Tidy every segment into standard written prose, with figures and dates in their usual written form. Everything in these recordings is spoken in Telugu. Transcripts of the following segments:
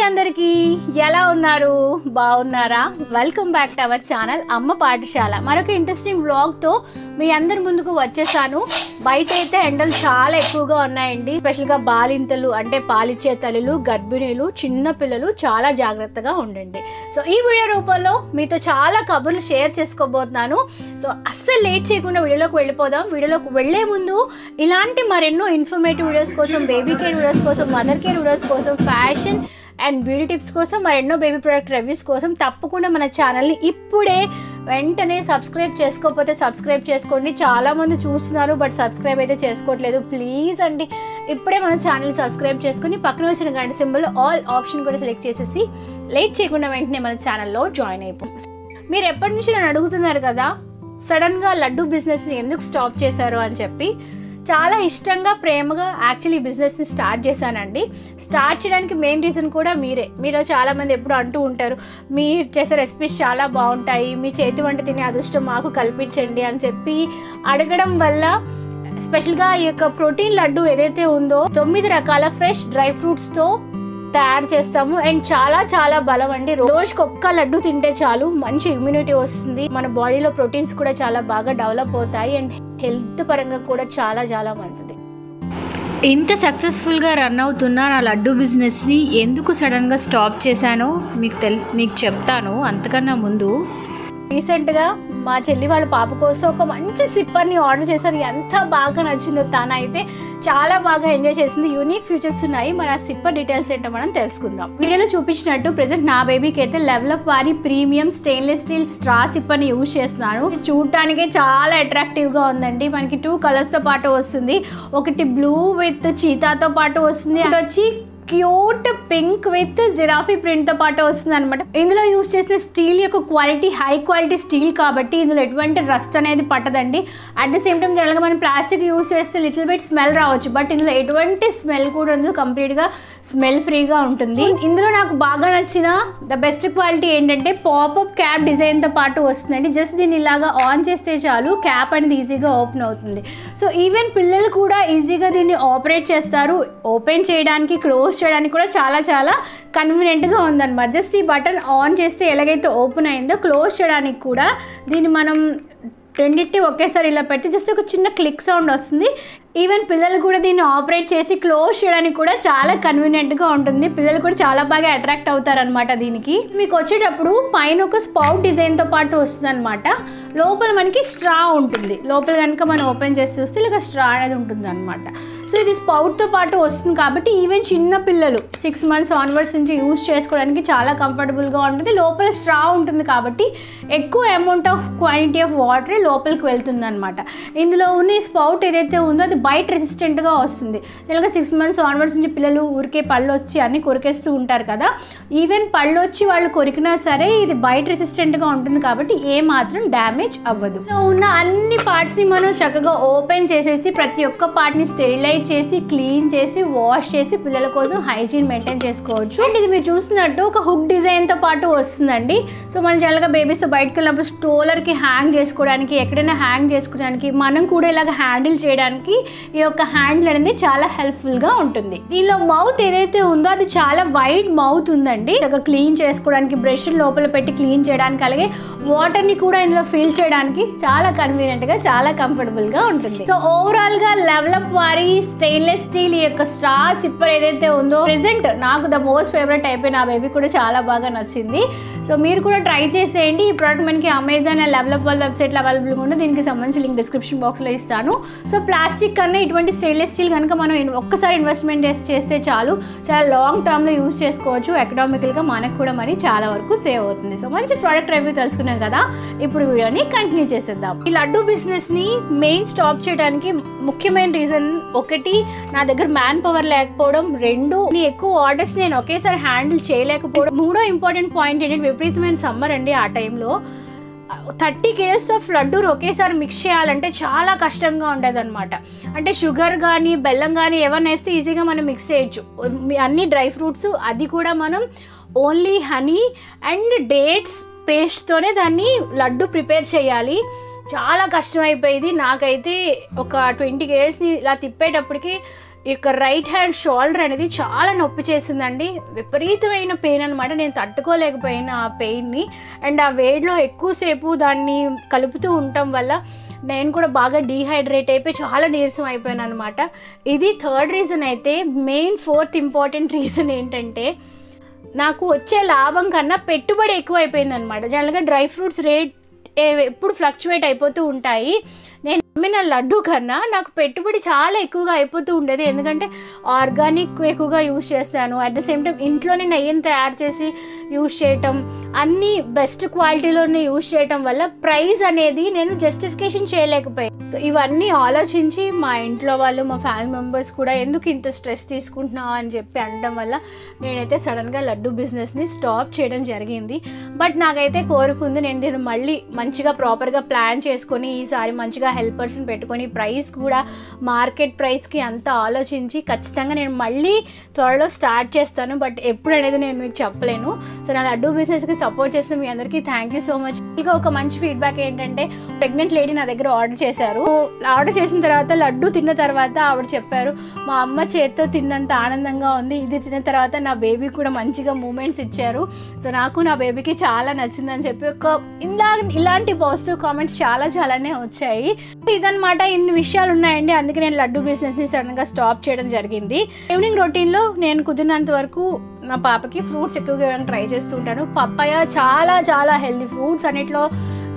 అందరికీ ఎలా ఉన్నారు? బాగున్నారా? Welcome back to our channel అమ్మ పాఠశాల. మరొక ఇంట్రెస్టింగ్ వ్లాగ్తో మీ అందరి ముందుకు వచ్చేసాను. బయట అయితే ఎండలు చాలా ఎక్కువగా ఉన్నాయండి. స్పెషల్గా బాలింతలు అంటే పాలిచ్చే తల్లులు, గర్భిణీలు, చిన్న పిల్లలు చాలా జాగ్రత్తగా ఉండండి. సో ఈ వీడియో రూపంలో మీతో చాలా కబుర్లు షేర్ చేసుకోబోతున్నాను. సో అస్సలు లేట్ చేయకుండా వీడియోలోకి వెళ్ళిపోదాం. వీడియోలోకి వెళ్లే ముందు ఇలాంటి మరెన్నో ఇన్ఫర్మేటివ్ వీడియోస్ కోసం, బేబీ కేర్ వీడియోస్ కోసం, మదర్ కేర్ వీడియోస్ కోసం, ఫ్యాషన్ అండ్ బ్యూటీ టిప్స్ కోసం, మరెన్నో బేబీ ప్రొడక్ట్ రివ్యూస్ కోసం తప్పకుండా మన ఛానల్ని ఇప్పుడే వెంటనే సబ్స్క్రైబ్ చేసుకోకపోతే సబ్స్క్రైబ్ చేసుకోండి. చాలామంది చూస్తున్నారు బట్ సబ్స్క్రైబ్ అయితే చేసుకోవట్లేదు. ప్లీజ్ అండి, ఇప్పుడే మన ఛానల్ని సబ్స్క్రైబ్ చేసుకుని పక్కన వచ్చిన గంట సింబల్ ఆల్ ఆప్షన్ కూడా సెలెక్ట్ చేసేసి లేట్ చేయకుండా వెంటనే మన ఛానల్లో జాయిన్ అయిపోయి. మీరు ఎప్పటి నుంచి నన్ను అడుగుతున్నారు కదా, సడన్గా లడ్డు బిజినెస్ని ఎందుకు స్టాప్ చేశారు అని చెప్పి. చాలా ఇష్టంగా, ప్రేమగా యాక్చువల్లీ బిజినెస్ని స్టార్ట్ చేశానండి. స్టార్ట్ చేయడానికి మెయిన్ రీజన్ కూడా మీరు చాలామంది ఎప్పుడు అంటూ ఉంటారు, మీరు చేసే రెసిపీస్ చాలా బాగుంటాయి, మీ చేతి వంట తినే అదృష్టం మాకు కల్పించండి అని చెప్పి అడగడం వల్ల స్పెషల్గా ఈ యొక్క ప్రోటీన్ లడ్డు ఏదైతే ఉందో 9 రకాల ఫ్రెష్ డ్రై ఫ్రూట్స్తో తయారు చేస్తాము. అండ్ చాలా చాలా బలం అండి. రోజుకి ఒక్క లడ్డు తింటే చాలు, మంచి ఇమ్యూనిటీ వస్తుంది, మన బాడీలో ప్రోటీన్స్ కూడా చాలా బాగా డెవలప్ అవుతాయి అండ్ హెల్త్ పరంగా కూడా చాలా చాలా మంచిది. ఇంత సక్సెస్ఫుల్గా రన్ అవుతున్న నా లడ్డు బిజినెస్ని ఎందుకు సడన్గా స్టాప్ చేశానో మీకు చెప్తాను. అంతకన్నా ముందు రీసెంట్గా మా చెల్లి వాళ్ళ పాప కోసం ఒక మంచి సిప్పర్ని ఆర్డర్ చేశారు. ఎంత బాగా నచ్చిందో, తనైతే చాలా బాగా ఎంజాయ్ చేసింది. యూనిక్ ఫీచర్స్ ఉన్నాయి. మరి ఆ సిప్పర్ డీటెయిల్స్ ఏంటో మనం తెలుసుకుందాం. వీడియోలో చూపించినట్టు ప్రెజెంట్ నా బేబీకి అయితే లెవెలప్ వారి ప్రీమియం స్టెయిన్లెస్ స్టీల్ స్ట్రా సిప్పర్ని యూజ్ చేస్తున్నాను. చూడటానికే చాలా అట్రాక్టివ్గా ఉందండి. మనకి 2 కలర్స్తో పాటు వస్తుంది. ఒకటి బ్లూ విత్ చీతాతో పాటు వస్తుంది, అది వచ్చి క్యూట్ పింక్ విత్ జిరాఫీ ప్రింట్తో పాటు వస్తుంది అనమాట. ఇందులో యూజ్ చేసిన స్టీల్ యొక్క క్వాలిటీ హై క్వాలిటీ స్టీల్ కాబట్టి ఇందులో ఎటువంటి రస్ట్ అనేది పట్టదండి. అట్ ద సేమ్ టైం జనరల్గా మనం ప్లాస్టిక్ యూజ్ చేస్తే లిటిల్ బిట్ స్మెల్ రావచ్చు, బట్ ఇందులో ఎటువంటి స్మెల్ కూడా ఉండదు. కంప్లీట్గా స్మెల్ ఫ్రీగా ఉంటుంది. ఇందులో నాకు బాగా నచ్చిన ద బెస్ట్ క్వాలిటీ ఏంటంటే పాపప్ క్యాప్ డిజైన్తో పాటు వస్తుందండి. జస్ట్ దీన్ని ఇలాగా ఆన్ చేస్తే చాలు, క్యాప్ అనేది ఈజీగా ఓపెన్ అవుతుంది. సో ఈవెన్ పిల్లలు కూడా ఈజీగా దీన్ని ఆపరేట్ చేస్తారు. ఓపెన్ చేయడానికి, క్లోజ్ చేయడానికి కూడా చాలా చాలా కన్వీనియంట్గా ఉందన్నమాట. జస్ట్ ఈ బటన్ ఆన్ చేస్తే ఎలాగైతే ఓపెన్ అయిందో, క్లోజ్ చేయడానికి కూడా దీన్ని మనం రెండింటిని ఒకేసారి ఇలా పెడితే జస్ట్ ఒక చిన్న క్లిక్ సౌండ్ వస్తుంది. ఈవెన్ పిల్లలు కూడా దీన్ని ఆపరేట్ చేసి క్లోజ్ చేయడానికి కూడా చాలా కన్వీనియంట్గా ఉంటుంది. పిల్లలు కూడా చాలా బాగా అట్రాక్ట్ అవుతారనమాట. దీనికి మీకు వచ్చేటప్పుడు పైన ఒక స్పౌట్ డిజైన్తో పాటు వస్తుంది అనమాట. లోపల మనకి స్ట్రా ఉంటుంది. లోపల కనుక మనం ఓపెన్ చేసి చూస్తే ఇలా స్ట్రా అనేది ఉంటుంది అనమాట. సో ఇది స్పౌట్తో పాటు వస్తుంది కాబట్టి ఈవెన్ చిన్న పిల్లలు 6 months ఆన్వర్డ్స్ నుంచి యూజ్ చేసుకోవడానికి చాలా కంఫర్టబుల్గా ఉంటుంది. లోపల స్ట్రా ఉంటుంది కాబట్టి ఎక్కువ amount of quantity of water లోపలికి వెళ్తుంది అనమాట. ఇందులో ఉన్న స్పౌట్ ఏదైతే ఉందో అది బైట్ రెసిస్టెంట్గా వస్తుంది. జనరల్గా 6 months ఆన్వర్డ్స్ నుంచి పిల్లలు ఊరికే పళ్ళు వచ్చి అన్నీ కొరికేస్తూ ఉంటారు కదా. ఈవెన్ పళ్ళు వచ్చి వాళ్ళు కొరికినా సరే ఇది బైట్ రెసిస్టెంట్గా ఉంటుంది కాబట్టి ఏ మాత్రం డ్యామేజ్ అవ్వదు. ఉన్న అన్ని పార్ట్స్ని మనం చక్కగా ఓపెన్ చేసేసి ప్రతి ఒక్క పార్ట్ని స్టెరిలైజ్ చేసి, క్లీన్ చేసి, వాష్ చేసి పిల్లల కోసం హైజీన్ మెయింటైన్ చేసుకోవచ్చు. అండ్ ఇది మీరు చూస్తున్నట్టు ఒక హుక్ డిజైన్తో పాటు వస్తుందండి. సో మనం జనరల్గా బేబీస్తో బయటకు వెళ్ళినప్పుడు స్టోలర్కి హ్యాంగ్ చేసుకోవడానికి, ఎక్కడైనా హ్యాంగ్ చేసుకోవడానికి, మనం కూడా ఇలాగ హ్యాండిల్ చేయడానికి ఈ యొక్క హ్యాండిల్ అనేది చాలా హెల్ప్ఫుల్గా ఉంటుంది. దీనిలో మౌత్ ఏదైతే ఉందో అది చాలా వైడ్ మౌత్ ఉందండి. చక్కగా క్లీన్ చేసుకోవడానికి, బ్రష్ లోపల పెట్టి క్లీన్ చేయడానికి, అలాగే వాటర్ని కూడా ఇందులో ఫిల్ చేయడానికి చాలా కన్వీనియంట్గా, చాలా కంఫర్టబుల్గా ఉంటుంది. సో ఓవరాల్గా లెవెలప్ వారి స్టెయిన్లెస్ స్టీల్ ఈ యొక్క స్ట్రా సిప్పర్ ఏదైతే ఉందో ప్రెజెంట్ నాకు ద మోస్ట్ ఫేవరెట్ అయిపోయి నా బేబీ కూడా చాలా బాగా నచ్చింది. సో మీరు కూడా ట్రై చేసేయండి. ఈ ప్రోడక్ట్ మనకి అమెజాన్ అండ్ లెవెలప్ వాళ్ళ వెబ్సైట్లో అవైలబుల్గా ఉంది. దీనికి సంబంధించి లింక్ డిస్క్రిప్షన్ బాక్స్లో ఇస్తాను. సో ప్లాస్టిక్ కన్నా ఇటువంటి స్టెయిన్లెస్ స్టీల్ కనుక మనం ఒక్కసారి ఇన్వెస్ట్మెంట్ చేస్తే చాలు, చాలా లాంగ్ టర్మ్లో యూజ్ చేసుకోవచ్చు. ఎకనామికల్గా మనకు కూడా మరి చాలా వరకు సేవ్ అవుతుంది. సో మంచి ప్రోడక్ట్ రివ్యూ తెలుసుకున్నాం కదా, ఇప్పుడు వీడియోని కంటిన్యూ చేసేద్దాం. ఈ లడ్డు బిజినెస్ని మెయిన్ స్టాప్ చేయడానికి ముఖ్యమైన రీజన్ ఒకటి, నా దగ్గర మ్యాన్ పవర్ లేకపోవడం. 2, ఎక్కువ ఆర్డర్స్ నేను ఒకేసారి హ్యాండిల్ చేయలేకపోవడం. 3వ ఇంపార్టెంట్ పాయింట్ ఏంటంటే విపరీతమైన సమ్మర్ అండి. ఆ టైంలో 30 kgs ఆఫ్ లడ్డూని ఒకేసారి మిక్స్ చేయాలంటే చాలా కష్టంగా ఉండేదన్నమాట. అంటే షుగర్ కానీ, బెల్లం కానీ ఏమన్నా వేస్తే ఈజీగా మనం మిక్స్ చేయొచ్చు. అన్ని డ్రై ఫ్రూట్స్, అది కూడా మనం ఓన్లీ హనీ అండ్ డేట్స్ పేస్ట్తోనే దాన్ని లడ్డు ప్రిపేర్ చేయాలి. చాలా కష్టమైపోయేది. నాకైతే ఒక 20 kgsని ఇలా తిప్పేటప్పటికి ఇక రైట్ హ్యాండ్ షోల్డర్ అనేది చాలా నొప్పి చేసిందండి, విపరీతమైన పెయిన్ అనమాట. నేను తట్టుకోలేకపోయినా ఆ పెయిన్ని. అండ్ ఆ వేడిలో ఎక్కువసేపు దాన్ని కలుపుతూ ఉండటం వల్ల నేను కూడా బాగా డీహైడ్రేట్ అయిపోయి చాలా నీరసం అయిపోయాను అనమాట. ఇది థర్డ్ రీజన్. అయితే మెయిన్ ఫోర్త్ ఇంపార్టెంట్ రీజన్ ఏంటంటే నాకు వచ్చే లాభం కన్నా పెట్టుబడి ఎక్కువ అయిపోయింది అనమాట. జనరల్గా డ్రై ఫ్రూట్స్ రేట్ ఎప్పుడు ఫ్లక్చువేట్ అయిపోతూ ఉంటాయి. నేను అమ్మిన లడ్డు కన్నా నాకు పెట్టుబడి చాలా ఎక్కువగా అయిపోతూ ఉండేది. ఎందుకంటే ఆర్గానిక్ ఎక్కువగా యూజ్ చేస్తాను, అట్ ద సేమ్ టైం ఇంట్లోనే నెయ్యిని తయారు చేసి యూజ్ చేయటం, అన్నీ బెస్ట్ క్వాలిటీలోనే యూజ్ చేయటం వల్ల ప్రైస్ అనేది నేను జస్టిఫికేషన్ చేయలేకపోయాను. ఇవన్నీ ఆలోచించి మా ఇంట్లో వాళ్ళు, మా ఫ్యామిలీ మెంబర్స్ కూడా ఎందుకు ఇంత స్ట్రెస్ తీసుకుంటున్నావు అని చెప్పి అనడం వల్ల నేనైతే సడన్గా లడ్డు బిజినెస్ని స్టాప్ చేయడం జరిగింది. బట్ నాకైతే కోరుకుంది, నేను దీన్ని మళ్ళీ మంచిగా ప్రాపర్గా ప్లాన్ చేసుకొని ఈసారి మంచిగా హెల్పర్స్ని పెట్టుకొని ప్రైస్ కూడా మార్కెట్ ప్రైస్కి అంతా ఆలోచించి ఖచ్చితంగా నేను మళ్ళీ త్వరలో స్టార్ట్ చేస్తాను. బట్ ఎప్పుడు అనేది నేను మీకు చెప్పలేను. సో నా లడ్డు బిజినెస్కి సపోర్ట్ చేసిన మీ అందరికీ థ్యాంక్ యూ సో మచ్. ఇంకా ఒక మంచి ఫీడ్బ్యాక్ ఏంటంటే ప్రెగ్నెంట్ లేడీ నా దగ్గర ఆర్డర్ చేశారు. ఆర్డర్ చేసిన తర్వాత లడ్డు తిన్న తర్వాత ఆవిడ చెప్పారు, మా అమ్మ చేతితో తిన్నంత ఆనందంగా ఉంది, ఇది తిన్న తర్వాత నా బేబీ కూడా మంచిగా మూమెంట్స్ ఇచ్చారు. సో నాకు నా బేబీకి చాలా నచ్చిందని చెప్పి ఇలాంటి పాజిటివ్ కామెంట్స్ చాలానే వచ్చాయి. ఇదనమాట, ఇన్ని విషయాలు ఉన్నాయండి. అందుకే నేను లడ్డు బిజినెస్ని సడన్గా స్టాప్ చేయడం జరిగింది. ఈవినింగ్ రొటీన్లో నేను కుదిరినంత వరకు నా పాపకి ఫ్రూట్స్ ఎక్కువగా ట్రై చేస్తూ ఉంటాను. పప్పాయ చాలా హెల్దీ. ఫ్రూట్స్ అన్నిట్లో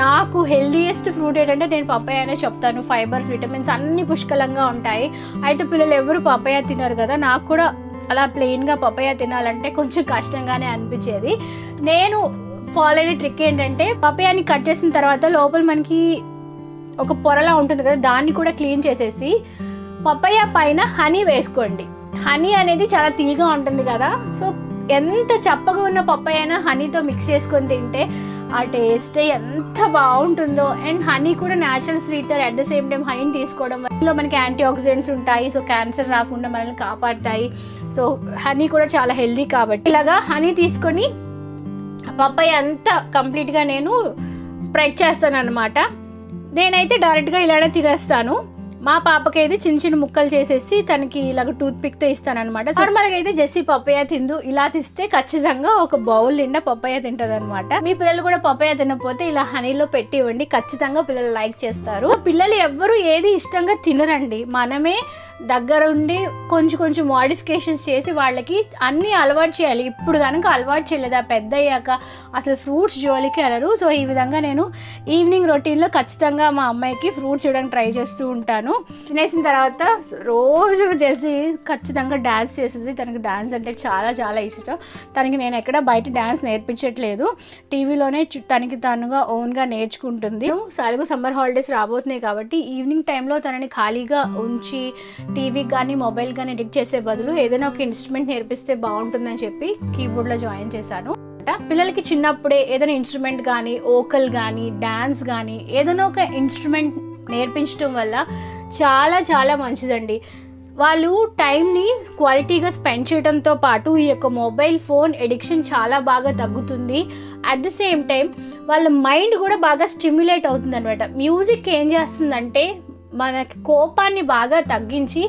నాకు హెల్దీయెస్ట్ ఫ్రూట్ ఏంటంటే నేను పప్పాయ అనే చెప్తాను. ఫైబర్స్, విటమిన్స్ అన్నీ పుష్కలంగా ఉంటాయి. అయితే పిల్లలు ఎవరు పప్పాయ తినరు కదా, నాకు కూడా అలా ప్లెయిన్గా పప్పాయ తినాలంటే కొంచెం కష్టంగానే అనిపించేది. నేను ఫాలో అయిన ట్రిక్ ఏంటంటే పప్పాయని కట్ చేసిన తర్వాత లోపల మనకి ఒక పొరలా ఉంటుంది కదా, దాన్ని కూడా క్లీన్ చేసేసి పప్పాయ పైన హనీ వేసుకోండి. హనీ అనేది చాలా తీగా ఉంటుంది కదా, సో ఎంత చప్పగా ఉన్న పప్పాయ అయినా హనీతో మిక్స్ చేసుకొని తింటే ఆ టేస్ట్ ఎంత బాగుంటుందో. అండ్ హనీ కూడా natural sweeter, at the same time హనీని తీసుకోవడం వల్ల మనకి యాంటీ ఆక్సిడెంట్స్ ఉంటాయి, సో క్యాన్సర్ రాకుండా మనల్ని కాపాడుతాయి. సో హనీ కూడా చాలా హెల్దీ కాబట్టి ఇలాగా హనీ తీసుకొని పప్పాయ అంతా కంప్లీట్గా నేను స్ప్రెడ్ చేస్తాను అనమాట. నేనైతే డైరెక్ట్గా ఇలానే తినేస్తాను. మా పాపకైతే చిన్న ముక్కలు చేసేసి తనకి ఇలాగ టూత్ పిక్తో ఇస్తాను అనమాట. నార్మల్గా అయితే జెస్సీ పప్పాయ తిందు, ఇలా తీస్తే ఖచ్చితంగా ఒక బౌల్ నిండా పప్పాయ తింటది అనమాట. మీ పిల్లలు కూడా పప్పాయ తినకపోతే ఇలా హనీలో పెట్టి ఇవ్వండి, ఖచ్చితంగా పిల్లలు లైక్ చేస్తారు. పిల్లలు ఎవ్వరు ఏది ఇష్టంగా తినరండి, మనమే దగ్గరుండి కొంచెం మోడిఫికేషన్స్ చేసి వాళ్ళకి అన్నీ అలవాటు చేయాలి. ఇప్పుడు కనుక అలవాటు చేయలేదా పెద్ద అయ్యాక అసలు ఫ్రూట్స్ జోలికి వెళ్ళరు. సో ఈ విధంగా నేను ఈవినింగ్ రొటీన్లో ఖచ్చితంగా మా అమ్మాయికి ఫ్రూట్స్ ఇవ్వడానికి ట్రై చేస్తూ ఉంటాను. తినేసిన తర్వాత రోజు చేసి ఖచ్చితంగా డ్యాన్స్ చేస్తుంది. తనకి డ్యాన్స్ అంటే చాలా ఇష్టం. తనకి నేను ఎక్కడ బయట డ్యాన్స్ నేర్పించట్లేదు, టీవీలోనే తనకి తనుగా ఓన్గా నేర్చుకుంటుంది. సాలుగు సమ్మర్ హాలిడేస్ రాబోతున్నాయి కాబట్టి ఈవినింగ్ టైంలో తనని ఖాళీగా ఉంచి టీవీ కానీ మొబైల్ కానీ ఎడిట్ చేసే బదులు ఏదైనా ఒక ఇన్స్ట్రుమెంట్ నేర్పిస్తే బాగుంటుందని చెప్పి కీబోర్డ్లో జాయిన్ చేశాను. పిల్లలకి చిన్నప్పుడే ఏదైనా ఇన్స్ట్రుమెంట్ కానీ, ఓకల్ కానీ, డ్యాన్స్ కానీ ఏదైనా ఒక ఇన్స్ట్రుమెంట్ నేర్పించడం వల్ల చాలా మంచిదండి. వాళ్ళు టైంని క్వాలిటీగా స్పెండ్ చేయడంతో పాటు ఈ యొక్క మొబైల్ ఫోన్ ఎడిక్షన్ చాలా బాగా తగ్గుతుంది. అట్ ది సేమ్ టైం వాళ్ళ మైండ్ కూడా బాగా స్టిమ్యులేట్ అవుతుంది అనమాట. మ్యూజిక్ ఏం చేస్తుందంటే మనకి కోపాన్ని బాగా తగ్గించి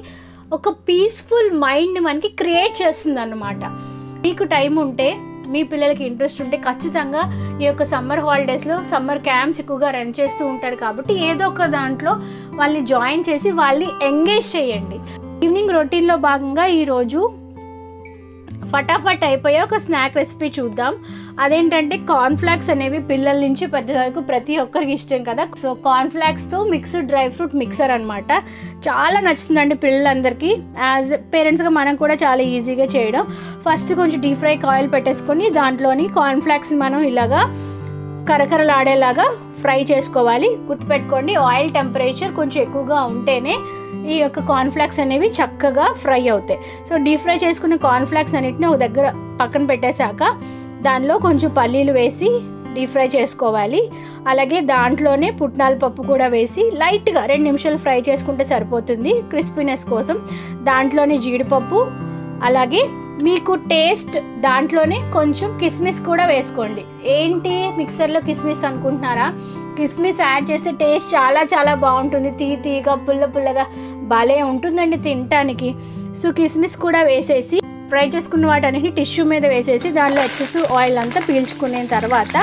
ఒక పీస్ఫుల్ మైండ్ మనకి క్రియేట్ చేస్తుంది అన్నమాట. మీకు టైం ఉంటే, మీ పిల్లలకి ఇంట్రెస్ట్ ఉంటే ఖచ్చితంగా ఈ యొక్క సమ్మర్ హాలిడేస్లో సమ్మర్ క్యాంప్స్ ఎక్కువగా రన్ చేస్తూ ఉంటారు కాబట్టి ఏదో ఒక దాంట్లో వాళ్ళని జాయిన్ చేసి వాళ్ళని ఎంగేజ్ చేయండి. ఈవినింగ్ రొటీన్లో భాగంగా ఈరోజు ఫటాఫట్ అయిపోయే ఒక స్నాక్ రెసిపీ చూద్దాం. అదేంటంటే కార్న్ఫ్లాక్స్ అనేవి పిల్లల నుంచి పెద్ద వరకు ప్రతి ఒక్కరికి ఇష్టం కదా. సో కార్న్ఫ్లాక్స్తో మిక్స్డ్ డ్రై ఫ్రూట్ మిక్సర్ అనమాట. చాలా నచ్చుతుందండి పిల్లలందరికీ. యాజ్ పేరెంట్స్గా మనం కూడా చాలా ఈజీగా చేయడం. ఫస్ట్ కొంచెం డీప్ ఫ్రై ఆయిల్ పెట్టేసుకొని దాంట్లోని కార్న్ఫ్లాక్స్ని మనం ఇలాగా కరకరలాడేలాగా ఫ్రై చేసుకోవాలి. గుర్తుపెట్టుకోండి, ఆయిల్ టెంపరేచర్ కొంచెం ఎక్కువగా ఉంటేనే ఈ యొక్క కార్న్ఫ్లాక్స్ అనేవి చక్కగా ఫ్రై అవుతాయి. సో డీప్ ఫ్రై చేసుకున్న కార్న్ఫ్లాక్స్ అన్నిటిని ఒక దగ్గర పక్కన పెట్టేశాక దానిలో కొంచెం పల్లీలు వేసి డీప్ ఫ్రై చేసుకోవాలి. అలాగే దాంట్లోనే పుట్నాల పప్పు కూడా వేసి లైట్గా 2 నిమిషాలు ఫ్రై చేసుకుంటే సరిపోతుంది క్రిస్పీనెస్ కోసం. దాంట్లోనే జీడిపప్పు, అలాగే మీకు టేస్ట్ దాంట్లోనే కొంచెం కిస్మిస్ కూడా వేసుకోండి. ఏంటి మిక్సర్లో కిస్మిస్ అనుకుంటున్నారా? కిస్మిస్ యాడ్ చేస్తే టేస్ట్ చాలా చాలా బాగుంటుంది. తీగా పుల్లగా భలే ఉంటుందండి తినటానికి. సో కిస్మిస్ కూడా వేసేసి ఫ్రై చేసుకున్న వాటన్నిటిని టిష్యూ మీద వేసేసి దానిలో ఎక్సెస్ ఆయిల్ అంతా పీల్చుకున్న తర్వాత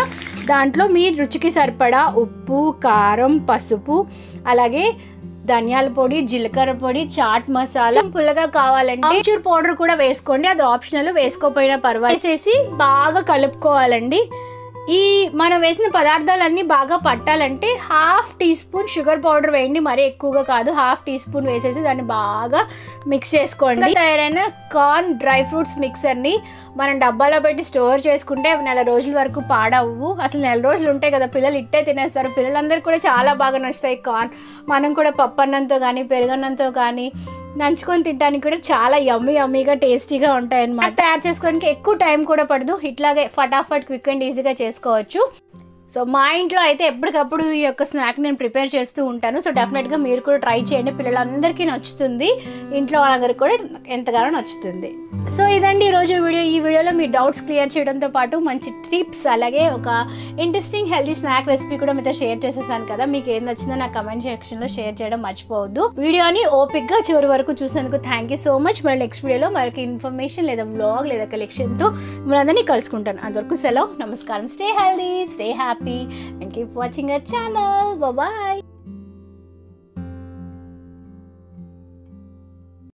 దాంట్లో మీ రుచికి సరిపడా ఉప్పు, కారం, పసుపు, అలాగే ధనియాల పొడి, జీలకర్ర పొడి, చాట్ మసాలా, పుల్లగా కావాలంటే ఆమ్చూర్ పౌడర్ కూడా వేసుకోండి, అది ఆప్షనల్, వేసుకోపోయినా పర్వాలేదు. వేసేసి బాగా కలుపుకోవాలండి. ఈ మనం వేసిన పదార్థాలన్నీ బాగా పట్టాలంటే 1/2 టీ స్పూన్ షుగర్ పౌడర్ వేయండి, మరీ ఎక్కువగా కాదు. 1/2 టీ స్పూన్ వేసేసి దాన్ని బాగా మిక్స్ చేసుకోండి. తయారైన కార్న్ డ్రై ఫ్రూట్స్ మిక్సర్ని మనం డబ్బాలో పెట్టి స్టోర్ చేసుకుంటే అవి 4 రోజుల వరకు పాడవు. అసలు 4 రోజులు ఉంటాయి కదా, పిల్లలు ఇట్టే తినేస్తారు. పిల్లలందరికీ కూడా చాలా బాగా నచ్చుతాయి కార్న్. మనం కూడా పప్పు అన్నంతో కానీ పెరుగన్నంతో కానీ నంచుకొని తినడానికి కూడా చాలా యమ్మీగా టేస్టీగా ఉంటాయన్నమాట. తయారు చేసుకోవడానికి ఎక్కువ టైం కూడా పడదు, ఇట్లాగే ఫటాఫట్ క్విక్ అండ్ ఈజీగా చేసుకోవచ్చు. సో మా ఇంట్లో అయితే ఎప్పటికప్పుడు ఈ యొక్క స్నాక్ నేను ప్రిపేర్ చేస్తూ ఉంటాను. సో డెఫినెట్గా మీరు కూడా ట్రై చేయండి, పిల్లలందరికీ నచ్చుతుంది, ఇంట్లో వాళ్ళందరికీ కూడా ఎంతగానో నచ్చుతుంది. సో ఇదండి ఈరోజు వీడియో. ఈ వీడియోలో మీ డౌట్స్ క్లియర్ చేయడంతో పాటు మంచి టిప్స్, అలాగే ఒక ఇంట్రెస్టింగ్ హెల్తీ స్నాక్ రెసిపీ కూడా మీతో షేర్ చేసేసాను కదా. మీకు ఏం నచ్చిందో నా కమెంట్ సెక్షన్లో షేర్ చేయడం మర్చిపోవద్దు. వీడియోని ఓపిక్గా చివరి వరకు చూసేందుకు థ్యాంక్ యూ సో మచ్. మరి నెక్స్ట్ వీడియోలో మరొక ఇన్ఫర్మేషన్ లేదా వ్లాగ్ లేదా కలెక్షన్తో మిమ్మల్ని కలుసుకుంటాను. అంతవరకు సెలవు, నమస్కారం. Stay healthy, stay happy and keep watching our channel. Bye bye.